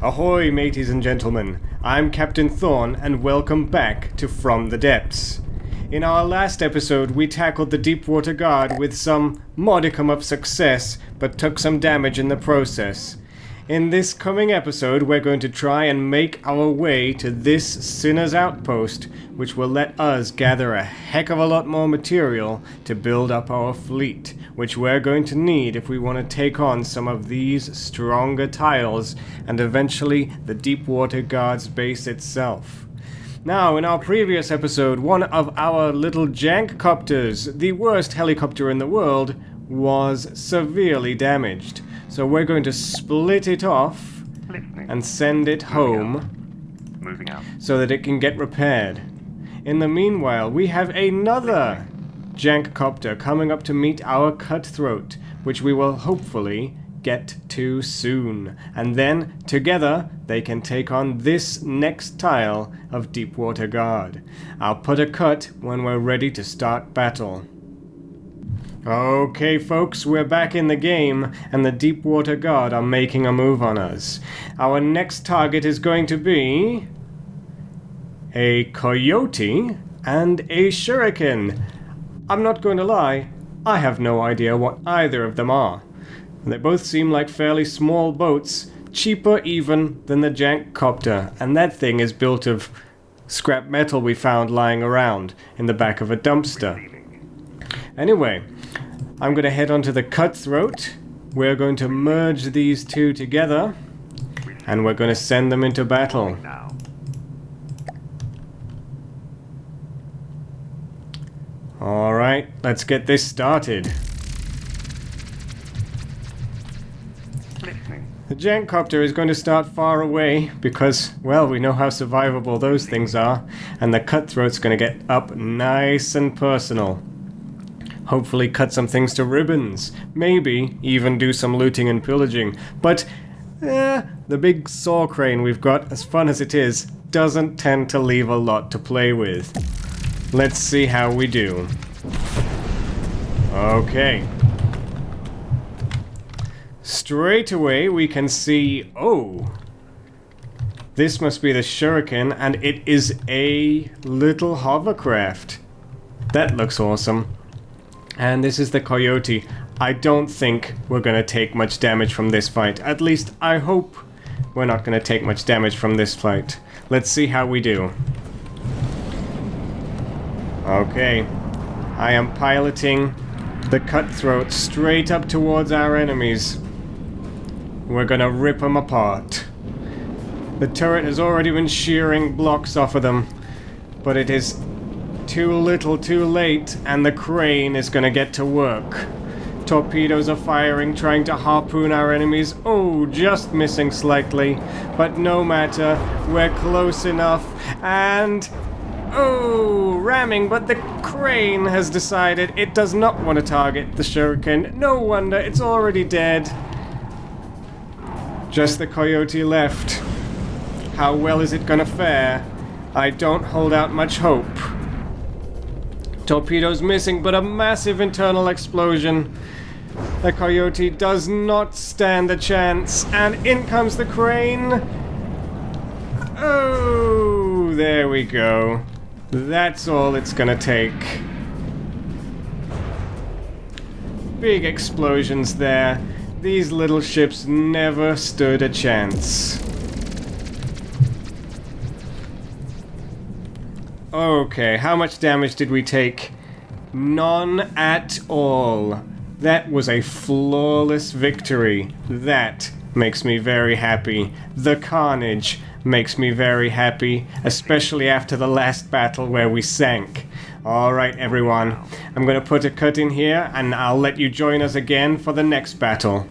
Ahoy, mateys and gentlemen. I'm Captain Thorn, and welcome back to From the Depths. In our last episode, we tackled the Deepwater Guard with some modicum of success, but took some damage in the process. In this coming episode, we're going to try and make our way to this Sinner's Outpost, which will let us gather a heck of a lot more material to build up our fleet, which we're going to need if we want to take on some of these stronger tiles and eventually the Deepwater Guard's base itself. Now, in our previous episode, one of our little jankcopters, the worst helicopter in the world, was severely damaged. So we're going to split it off and send it home so that it can get repaired. In the meanwhile, we have another jankcopter coming up to meet our cutthroat, which we will hopefully get to soon. And then, together, they can take on this next tile of Deepwater Guard. I'll put a cut when we're ready to start battle. Okay, folks, we're back in the game, and the Deepwater Guard are making a move on us. Our next target is going to be a Coyote and a Shuriken. I'm not going to lie, I have no idea what either of them are. They both seem like fairly small boats, cheaper even than the jankcopter, and that thing is built of scrap metal we found lying around in the back of a dumpster. Anyway, I'm going to head on to the cutthroat. We're going to merge these two together, and we're going to send them into battle. Alright, let's get this started. The jankcopter is going to start far away because, well, we know how survivable those things are, and the cutthroat's going to get up nice and personal. Hopefully cut some things to ribbons. Maybe even do some looting and pillaging. But, the big saw crane we've got, as fun as it is, doesn't tend to leave a lot to play with. Let's see how we do. Okay. Straight away we can see... Oh! This must be the Shuriken, and it is a little hovercraft. That looks awesome. And this is the Coyote. I don't think we're going to take much damage from this fight. At least, I hope we're not going to take much damage from this fight. Let's see how we do. Okay. I am piloting the cutthroat straight up towards our enemies. We're going to rip them apart. The turret has already been shearing blocks off of them, but it is too little too late, and the crane is gonna get to work. Torpedoes are firing, trying to harpoon our enemies. Oh, just missing slightly, but no matter, we're close enough, and... Oh, ramming, but the crane has decided it does not want to target the Shuriken. No wonder, it's already dead. Just the Coyote left. How well is it gonna fare? I don't hold out much hope. Torpedoes missing, but a massive internal explosion. The Coyote does not stand a chance, and in comes the crane. Oh, there we go. That's all it's gonna take. Big explosions there. These little ships never stood a chance. Okay, how much damage did we take? None at all. That was a flawless victory. That makes me very happy. The carnage makes me very happy, especially after the last battle where we sank. Alright, everyone. I'm going to put a cut in here, and I'll let you join us again for the next battle.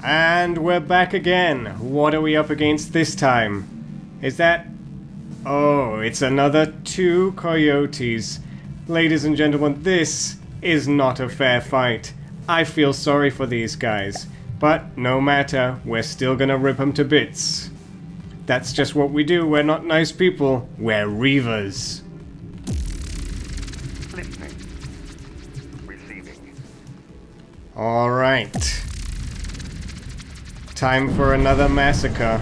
And we're back again. What are we up against this time? Is that... Oh, it's another 2 Coyotes. Ladies and gentlemen, this is not a fair fight. I feel sorry for these guys. But no matter, we're still gonna rip them to bits. That's just what we do. We're not nice people. We're Reivers. Listening. Receiving. Alright. Time for another massacre.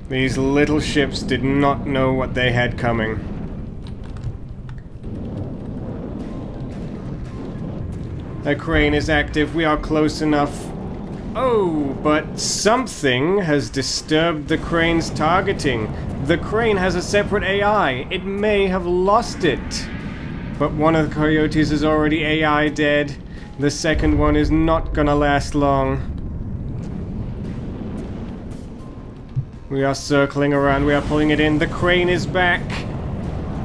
These little ships did not know what they had coming. The crane is active. We are close enough. Oh, but something has disturbed the crane's targeting. The crane has a separate AI. It may have lost it. But one of the Coyotes is already AI dead. The second one is not gonna last long. We are circling around. We are pulling it in. The crane is back.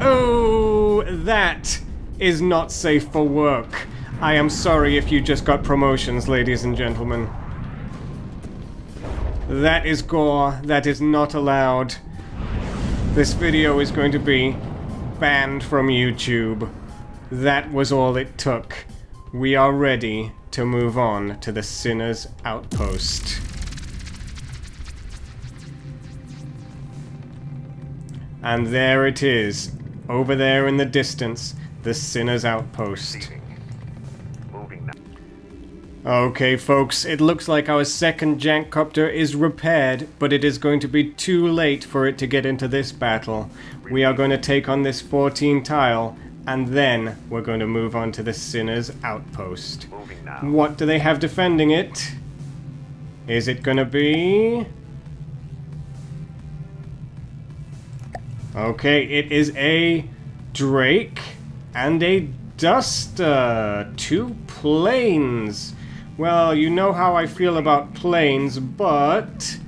Oh, that is not safe for work. I am sorry if you just got promotions, ladies and gentlemen. That is gore. That is not allowed. This video is going to be banned from YouTube. That was all it took. We are ready to move on to the Sinner's Outpost. And there it is, over there in the distance, the Sinner's Outpost. Okay, folks, it looks like our second Jankcopter is repaired, but it is going to be too late for it to get into this battle. We are going to take on this 14 tile, and then we're going to move on to the Sinner's Outpost. What do they have defending it? Is it going to be... Okay, it is a Drake and a Duster. 2 planes. Well, you know how I feel about planes, but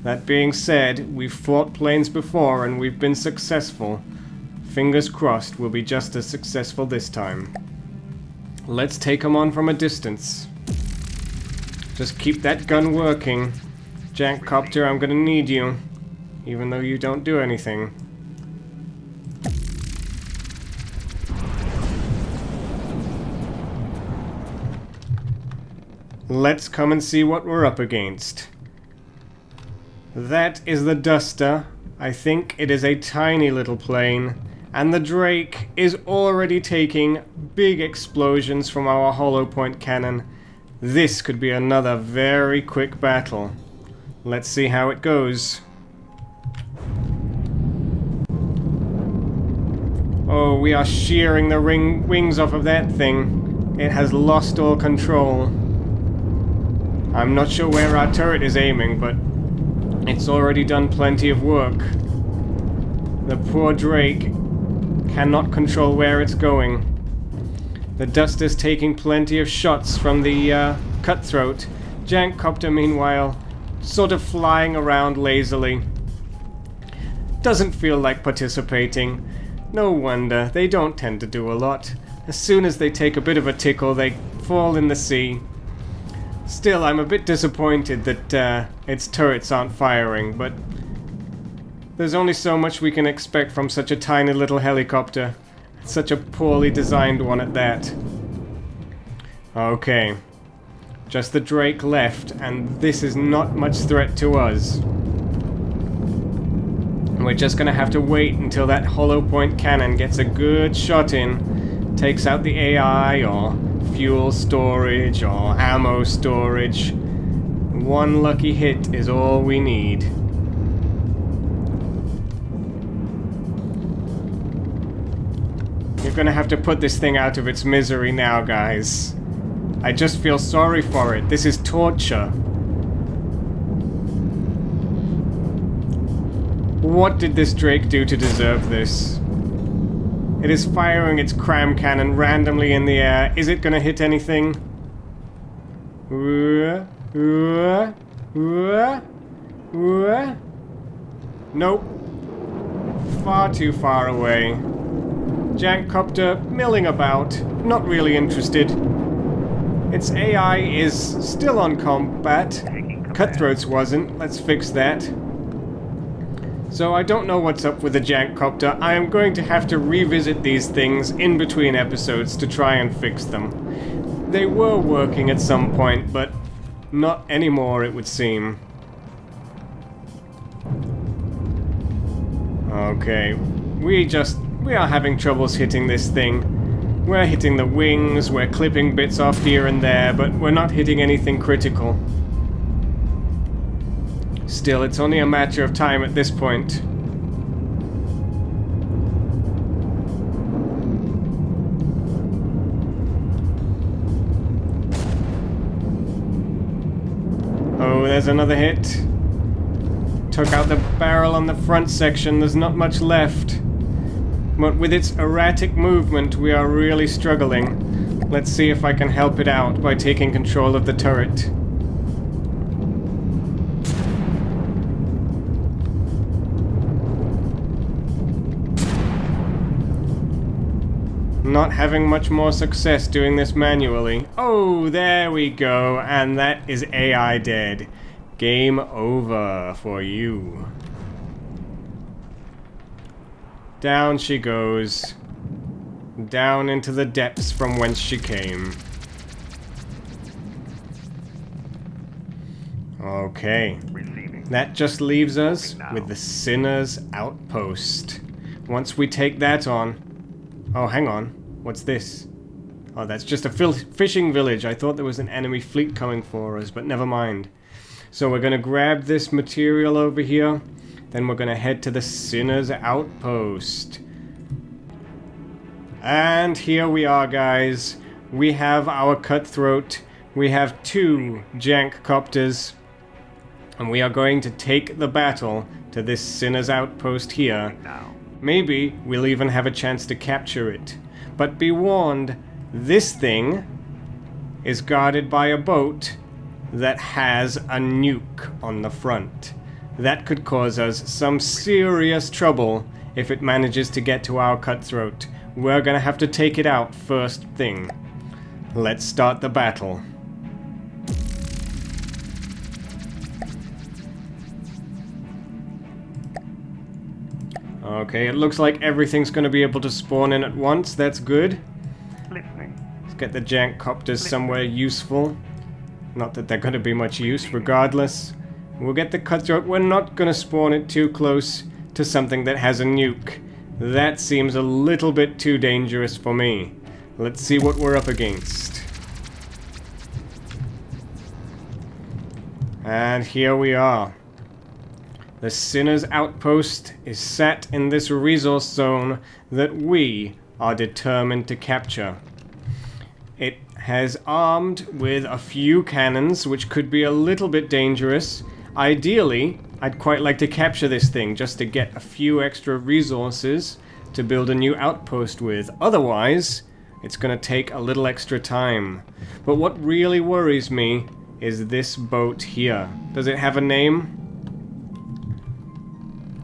that being said, we've fought planes before and we've been successful. Fingers crossed we'll be just as successful this time. Let's take them on from a distance. Just keep that gun working. Jankcopter, I'm gonna need you, even though you don't do anything. Let's come and see what we're up against. That is the Duster. I think it is a tiny little plane. And the Drake is already taking big explosions from our hollow point cannon. This could be another very quick battle. Let's see how it goes. Oh, we are shearing the wings off of that thing. It has lost all control. I'm not sure where our turret is aiming, but it's already done plenty of work. The poor Drake cannot control where it's going. The Duster's taking plenty of shots from the Cutthroat. Jankcopter, meanwhile, sort of flying around lazily. Doesn't feel like participating. No wonder, they don't tend to do a lot. As soon as they take a bit of a tickle, they fall in the sea. Still, I'm a bit disappointed that its turrets aren't firing, but there's only so much we can expect from such a tiny little helicopter. Such a poorly designed one at that. Okay. Just the Drake left, and this is not much threat to us. We're just gonna have to wait until that hollow point cannon gets a good shot in, takes out the AI, or fuel storage, or ammo storage. One lucky hit is all we need. You're gonna have to put this thing out of its misery now, guys. I just feel sorry for it. This is torture. What did this Drake do to deserve this? It is firing its cram cannon randomly in the air. Is it gonna hit anything? Nope. Far too far away. Jankcopter milling about, not really interested. Its AI is still on combat. Cutthroat's wasn't. Let's fix that. So I don't know what's up with the Jankcopter. I am going to have to revisit these things in between episodes to try and fix them. They were working at some point, but not anymore, it would seem. We we are having troubles hitting this thing. We're hitting the wings, we're clipping bits off here and there, but we're not hitting anything critical. Still, it's only a matter of time at this point. Oh, there's another hit. Took out the barrel on the front section, there's not much left. But with its erratic movement, we are really struggling. Let's see if I can help it out by taking control of the turret. Not having much more success doing this manually. Oh, there we go, and that is AI dead. Game over for you. Down she goes. Down into the depths from whence she came. Okay. That just leaves us with the Sinner's Outpost. Once we take that on... Oh, hang on. What's this? Oh, that's just a fishing village. I thought there was an enemy fleet coming for us, but never mind. So we're going to grab this material over here. Then we're going to head to the Sinner's Outpost. And here we are, guys. We have our Cutthroat. We have 2 Jank Copters. And we are going to take the battle to this Sinner's Outpost here. Maybe we'll even have a chance to capture it. But be warned, this thing is guarded by a boat that has a nuke on the front. That could cause us some serious trouble if it manages to get to our Cutthroat. We're gonna have to take it out first thing. Let's start the battle. Okay, it looks like everything's gonna be able to spawn in at once. That's good. Let's get the Jank Copters somewhere useful. Not that they're gonna be much use, regardless. We'll get the Cutthroat. We're not gonna spawn it too close to something that has a nuke. That seems a little bit too dangerous for me. Let's see what we're up against. And here we are. The Sinner's Outpost is sat in this resource zone that we are determined to capture. It has armed with a few cannons, which could be a little bit dangerous. Ideally, I'd quite like to capture this thing just to get a few extra resources to build a new outpost with. Otherwise, it's going to take a little extra time. But what really worries me is this boat here. Does it have a name?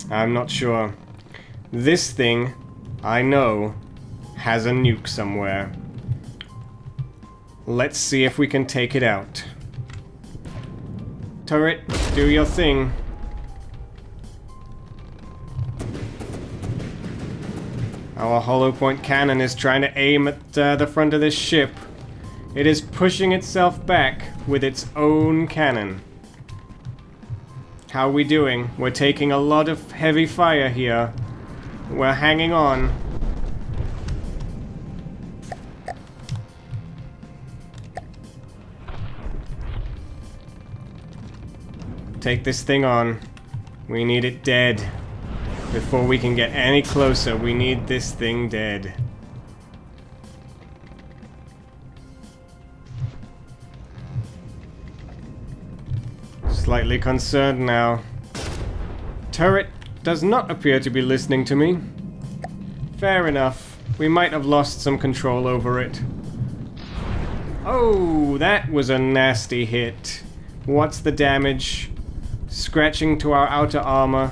I'm not sure. This thing, I know, has a nuke somewhere. Let's see if we can take it out. Turret, do your thing. Our hollow point cannon is trying to aim at the front of this ship. It is pushing itself back with its own cannon. How are we doing? We're taking a lot of heavy fire here. We're hanging on. Take this thing on. We need it dead. Before we can get any closer, we need this thing dead. Slightly concerned now. Turret does not appear to be listening to me. Fair enough. We might have lost some control over it. Oh, that was a nasty hit. What's the damage? Scratching to our outer armor.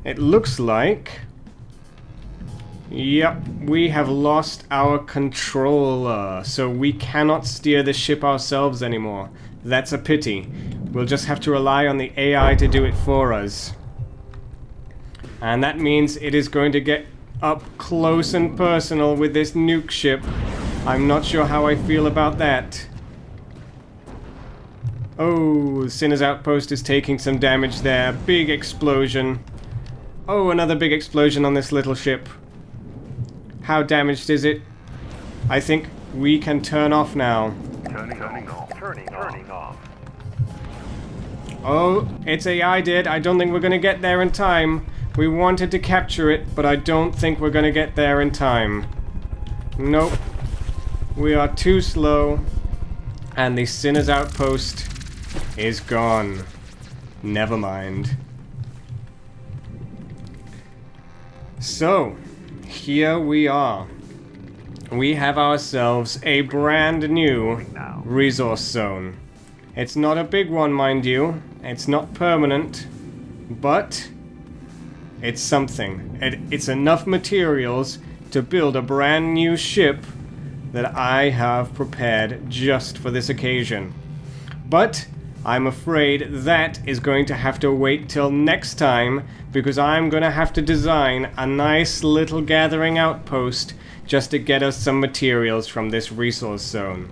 It looks like... Yep, we have lost our controller, so we cannot steer the ship ourselves anymore. That's a pity. We'll just have to rely on the AI to do it for us. And that means it is going to get up close and personal with this nuke ship. I'm not sure how I feel about that. Oh, Sinner's Outpost is taking some damage there. Big explosion. Oh, another big explosion on this little ship. How damaged is it? I think we can turn off now. Turning off. Oh, it's AI dead. I don't think we're gonna get there in time. We wanted to capture it, but I don't think we're gonna get there in time. Nope. We are too slow. And the Sinner's Outpost is gone. Never mind. So, here we are. We have ourselves a brand new resource zone. It's not a big one, mind you. It's not permanent, but it's something. It's enough materials to build a brand new ship that I have prepared just for this occasion. But I'm afraid that is going to have to wait till next time, because I'm going to have to design a nice little gathering outpost just to get us some materials from this resource zone.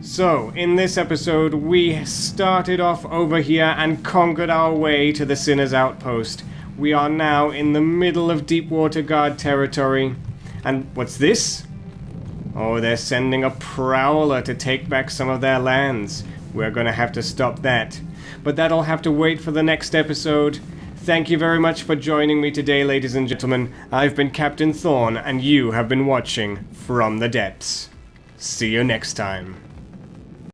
So, in this episode, we started off over here and conquered our way to the Sinner's Outpost. We are now in the middle of Deepwater Guard territory. And what's this? Oh, they're sending a prowler to take back some of their lands. We're gonna have to stop that. But that'll have to wait for the next episode. Thank you very much for joining me today, ladies and gentlemen. I've been Captain Thorn, and you have been watching From the Depths. See you next time.